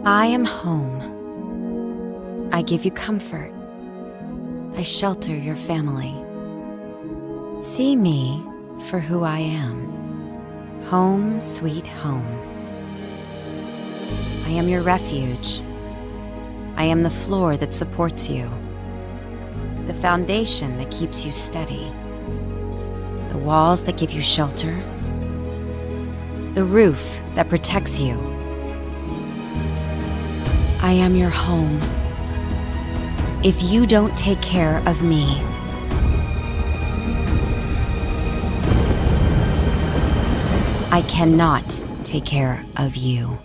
I am home. I give you comfort. I shelter your family. See me for who I am. Home, sweet home. I am your refuge. I am the floor that supports you, the foundation that keeps you steady, the walls that give you shelter, the roof that protects you. I am your home. If you don't take care of me, I cannot take care of you.